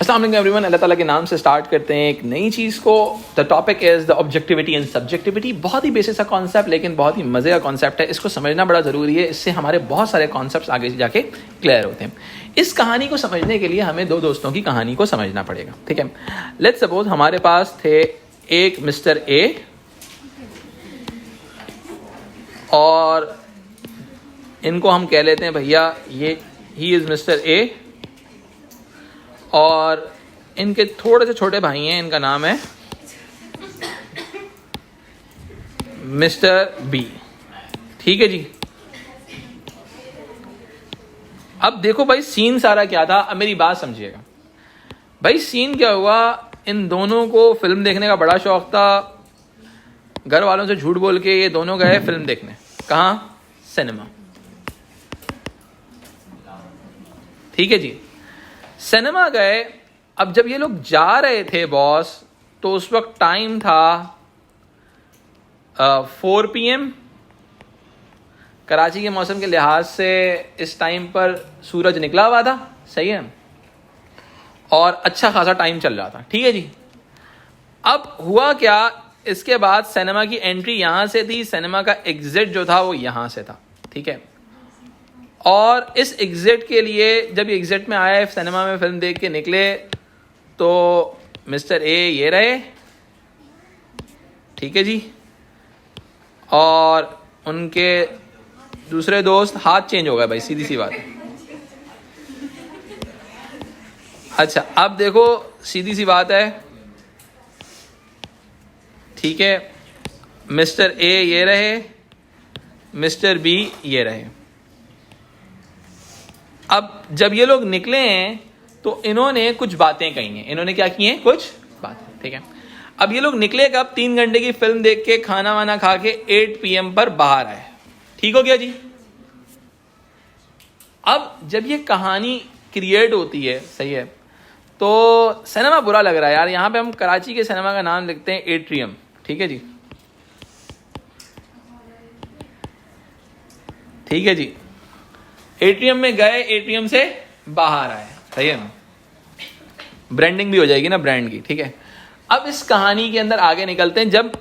अस्सलाम वालेकुम एवरीवन, अल्लाह ताला के नाम से स्टार्ट करते हैं एक नई चीज़ को। The topic is the objectivity and subjectivity. बहुत ही बेसिक सा कॉन्सेप्ट, लेकिन बहुत ही मज़े का कॉन्सेप्ट है। इसको समझना बड़ा ज़रूरी है, इससे हमारे बहुत सारे कॉन्सेप्ट्स आगे जाके क्लियर होते हैं। इस कहानी को समझने के लिए हमें दो दोस्तों की कहानी को समझना पड़ेगा, ठीक है। लेट्स सपोज हमारे पास थे एक मिस्टर ए और इनको हम कह लेते हैं भैया ये ही इज़ मिस्टर ए, और इनके थोड़े से छोटे भाई हैं, इनका नाम है मिस्टर बी, ठीक है जी। अब देखो भाई सीन सारा क्या था, अब मेरी बात समझिएगा भाई। सीन क्या हुआ, इन दोनों को फिल्म देखने का बड़ा शौक था। घर वालों से झूठ बोल के ये दोनों गए फिल्म देखने। कहाँ? सिनेमा, ठीक है जी। सिनेमा गए। अब जब ये लोग जा रहे थे बॉस, तो उस वक्त टाइम था 4 PM। कराची के मौसम के लिहाज से इस टाइम पर सूरज निकला हुआ था, सही है, और अच्छा खासा टाइम चल रहा था, ठीक है जी। अब हुआ क्या, इसके बाद सिनेमा की एंट्री यहाँ से थी, सिनेमा का एग्जिट जो था वो यहाँ से था, ठीक है। और इस एग्जिट के लिए जब ये एग्जिट में आए, सिनेमा में फिल्म देख के निकले, तो मिस्टर ए ये रहे, ठीक है जी, और उनके दूसरे दोस्त हाथ चेंज हो गए भाई, सीधी सी बात है। अच्छा अब देखो सीधी सी बात है, ठीक है। मिस्टर ए ये रहे, मिस्टर बी ये रहे। अब जब ये लोग निकले हैं तो इन्होंने कुछ बातें कही हैं। इन्होंने क्या की हैं? कुछ बातें, ठीक है। अब ये लोग निकले कब? 3 घंटे की फिल्म देख के, खाना वाना खा के 8 PM पर बाहर आए, ठीक हो गया जी। अब जब ये कहानी क्रिएट होती है, सही है, तो सिनेमा बुरा लग रहा है यार। यहाँ पे हम कराची के सिनेमा का नाम लिखते हैं एट्रियम, ठीक है जी, ठीक है जी। एटीएम में गए, एटीएम से बाहर आए, सही है ना, ब्रांडिंग भी हो जाएगी ना ब्रांड की, ठीक है। अब इस कहानी के अंदर आगे निकलते हैं। जब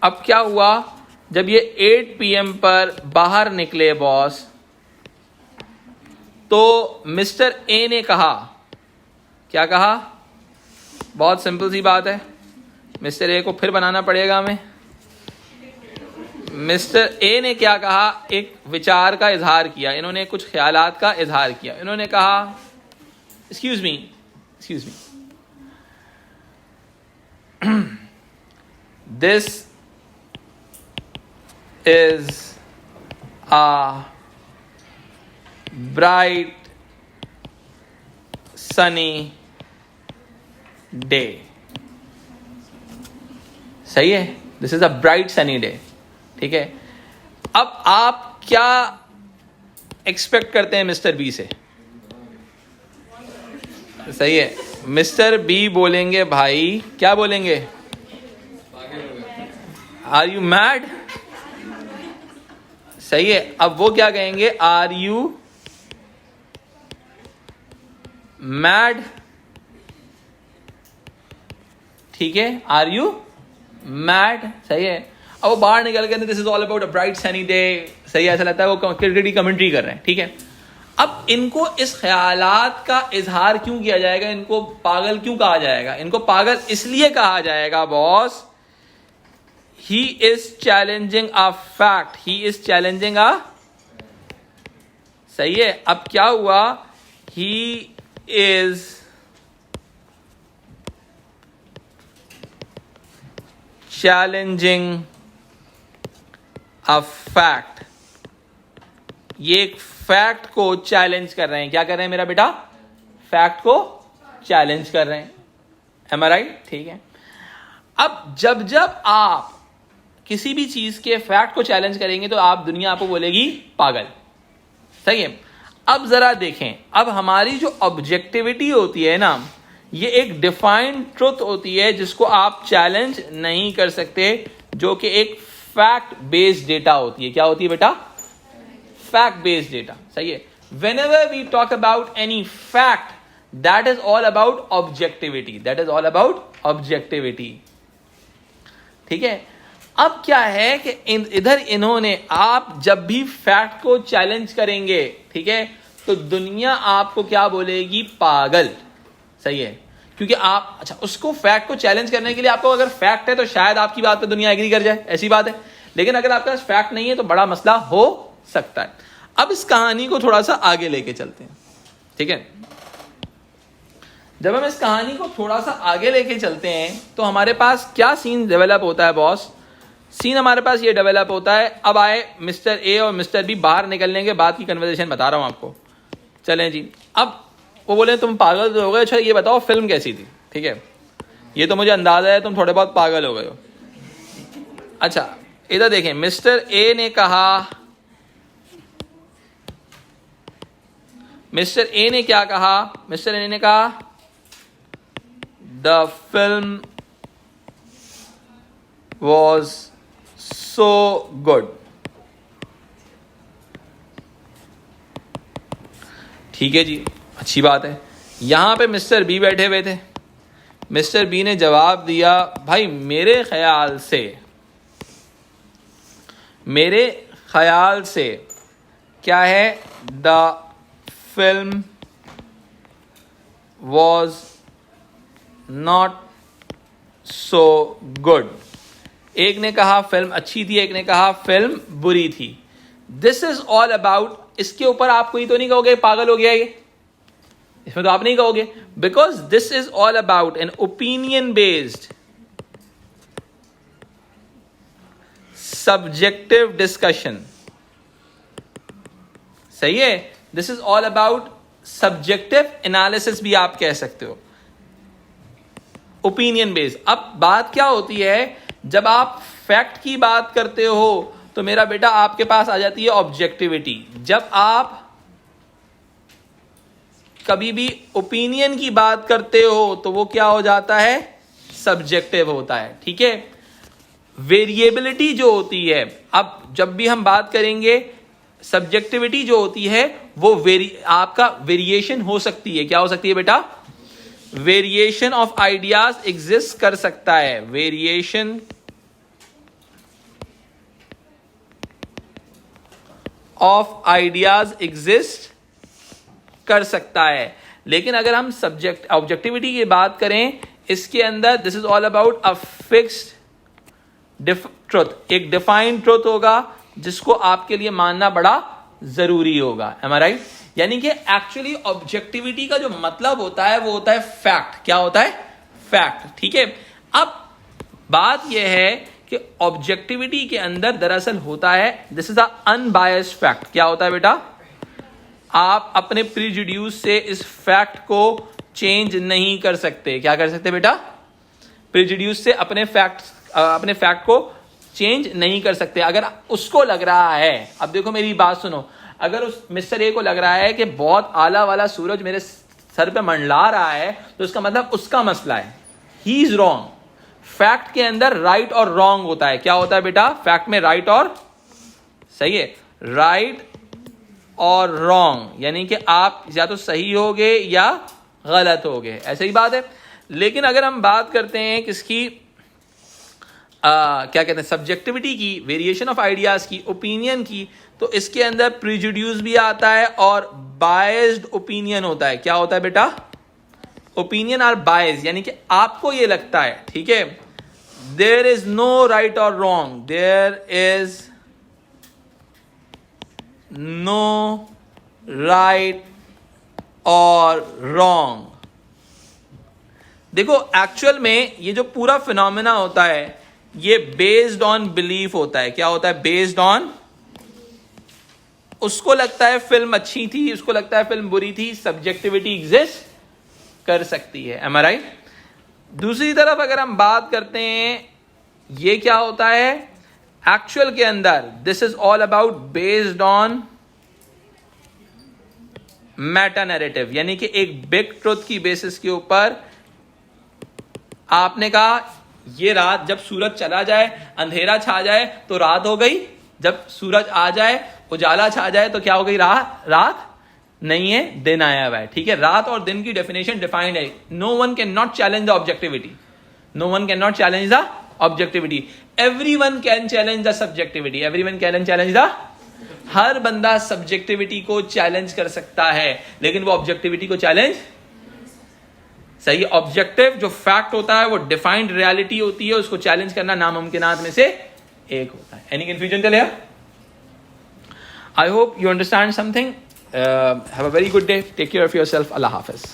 अब क्या हुआ, जब ये 8 PM पर बाहर निकले बॉस, तो मिस्टर ए ने कहा, क्या कहा? बहुत सिंपल सी बात है, मिस्टर ए को फिर बनाना पड़ेगा हमें। मिस्टर ए ने क्या कहा? एक विचार का इजहार किया, इन्होंने कुछ ख्यालात का इजहार किया। इन्होंने कहा, excuse me, this is a bright sunny day, सही है, this is a bright sunny day, ठीक है। अब आप क्या एक्सपेक्ट करते हैं मिस्टर बी से? सही है, मिस्टर बी बोलेंगे भाई, क्या बोलेंगे? Are you mad? सही है। अब वो क्या कहेंगे? आर यू मैड, ठीक है, आर यू मैड, सही है। अब वो बाहर निकल के this is all about a bright sunny day, सही है, ऐसा लगता है वो क्रिकेट की कमेंट्री कर रहे हैं, ठीक है। अब इनको इस ख्यालात का इजहार क्यों किया जाएगा? इनको पागल क्यों कहा जाएगा? इनको पागल इसलिए कहा जाएगा boss, he is challenging a fact, he is challenging a, सही है। अब क्या हुआ, he is challenging a fact, ये एक फैक्ट को चैलेंज कर रहे हैं। क्या कर रहे हैं मेरा बेटा? फैक्ट को चैलेंज कर रहे हैं, एम आई राइट? ठीक है। अब जब जब आप किसी भी चीज के फैक्ट को चैलेंज करेंगे तो आप, दुनिया आपको बोलेगी पागल, सही है। अब जरा देखें, अब हमारी जो ऑब्जेक्टिविटी होती है ना, ये एक डिफाइंड ट्रुथ होती है जिसको आप चैलेंज नहीं कर सकते, जो कि एक फैक्ट बेस्ड डेटा होती है। क्या होती है बेटा? फैक्ट बेस्ड डेटा, सही है। Whenever we talk about any fact, that is all about objectivity, that is all about objectivity. ठीक है, अब क्या है कि इधर इन्होंने, आप जब भी फैक्ट को चैलेंज करेंगे, ठीक है, तो दुनिया आपको क्या बोलेगी? पागल। सही है, क्योंकि आप, अच्छा, उसको फैक्ट को चैलेंज करने के लिए आपको अगर फैक्ट है तो शायद आपकी बात पे दुनिया एग्री कर जाए, ऐसी बात है। लेकिन अगर आपके पास फैक्ट नहीं है तो बड़ा मसला हो सकता है। अब इस कहानी को थोड़ा सा आगे लेके चलते हैं, ठीक है। जब हम इस कहानी को थोड़ा सा आगे लेके चलते हैं तो हमारे पास क्या सीन डेवलप होता है बॉस? सीन हमारे पास ये डेवलप होता है, अब आए मिस्टर ए और मिस्टर बी बाहर निकलने के बाद की कन्वर्सेशन बता रहा हूं आपको। चलें जी, अब वो बोले तुम पागल हो गए, अच्छा ये बताओ फिल्म कैसी थी? ठीक है, ये तो मुझे अंदाजा है तुम थोड़े बहुत पागल हो गए हो। अच्छा इधर देखें, मिस्टर ए ने कहा, मिस्टर ए ने क्या कहा? मिस्टर ए ने कहा the film was so good. ठीक है जी, अच्छी बात है। यहां पे मिस्टर बी बैठे हुए थे। मिस्टर बी ने जवाब दिया, भाई मेरे ख्याल से क्या है? The film was not so good. एक ने कहा फिल्म अच्छी थी, एक ने कहा फिल्म बुरी थी। दिस इज ऑल अबाउट, इसके ऊपर आप कोई तो नहीं कहोगे पागल हो गया ये, इसमें तो आप नहीं कहोगे, because this is all about an opinion based subjective discussion. सही है, this is all about subjective analysis भी आप कह सकते हो, ओपिनियन बेस्ड। अब बात क्या होती है, जब आप फैक्ट की बात करते हो तो मेरा बेटा आपके पास आ जाती है ऑब्जेक्टिविटी। जब आप कभी भी ओपिनियन की बात करते हो तो वो क्या हो जाता है? सब्जेक्टिव होता है। ठीक है, वेरिएबिलिटी जो होती है, अब जब भी हम बात करेंगे सब्जेक्टिविटी जो होती है वो आपका वेरिएशन हो सकती है। क्या हो सकती है बेटा? वेरिएशन ऑफ आइडियाज एग्जिस्ट कर सकता है, वेरिएशन ऑफ आइडियाज एग्जिस्ट कर सकता है। लेकिन अगर हम ऑब्जेक्टिविटी की बात करें, इसके अंदर this is all about a fixed truth, एक डिफाइंड ट्रुथ होगा जिसको आपके लिए मानना बड़ा जरूरी होगा। एम आई राइट? यानी कि एक्चुअली ऑब्जेक्टिविटी का जो मतलब होता है वो होता है फैक्ट। क्या होता है? फैक्ट। ठीक है, अब बात यह है कि ऑब्जेक्टिविटी के अंदर दरअसल होता है this is a unbiased fact. क्या होता है बेटा? आप अपने प्रीजुड्यूस से इस फैक्ट को चेंज नहीं कर सकते। क्या कर सकते बेटा? प्रीजुड्यूस से अपने फैक्ट को चेंज नहीं कर सकते। अगर उसको लग रहा है, अब देखो मेरी बात सुनो, अगर उस मिस्टर ए को लग रहा है कि बहुत आला वाला सूरज मेरे सर पे मंडला रहा है तो इसका मतलब उसका मसला है, ही इज रॉन्ग। फैक्ट के अंदर राइट और रॉन्ग होता है। क्या होता है बेटा? फैक्ट में राइट और, सही है, राइट और रॉन्ग, यानी कि आप या तो सही होगे या गलत होगे, ऐसे ही बात है। लेकिन अगर हम बात करते हैं किसकी, क्या कहते हैं, सब्जेक्टिविटी की, वेरिएशन ऑफ आइडियाज की, ओपिनियन की, तो इसके अंदर प्रीजुड्यूस भी आता है और बायस्ड ओपिनियन होता है। क्या होता है बेटा? ओपिनियन आर बायस्ड, यानी कि आपको ये लगता है, ठीक है, देयर इज नो राइट और wrong, there is no right और रॉन्ग। देखो एक्चुअल में ये जो पूरा फिनोमेना होता है ये बेस्ड ऑन बिलीफ होता है। क्या होता है? बेस्ड ऑन, उसको लगता है फिल्म अच्छी थी, उसको लगता है फिल्म बुरी थी, सब्जेक्टिविटी एग्जिस्ट कर सकती है। एम आई राइट? दूसरी तरफ अगर हम बात करते हैं, ये क्या होता है एक्चुअल के अंदर, this is all about based on Meta narrative, यानी कि एक बिग ट्रुथ की बेसिस के ऊपर आपने कहा ये रात, जब सूरज चला जाए, अंधेरा छा जाए तो रात हो गई, जब सूरज आ जाए, उजाला छा जाए तो क्या हो गई? रात। नहीं है, दिन आया हुआ है, ठीक है। रात और दिन की डेफिनेशन डिफाइंड है। No one can not challenge the objectivity, no one can not challenge the objectivity, everyone can challenge the subjectivity, everyone can challenge the, हर बंदा सब्जेक्टिविटी को चैलेंज कर सकता है, लेकिन वो ऑब्जेक्टिविटी को चैलेंज, सही, ऑब्जेक्टिव जो फैक्ट होता है वो डिफाइंड रियलिटी होती है, उसको चैलेंज करना नामुमकिनात में से एक होता है। एनी कंफ्यूजन चलेगा? I hope you understand something. Have a very good day. Take care of yourself. Allah Hafiz.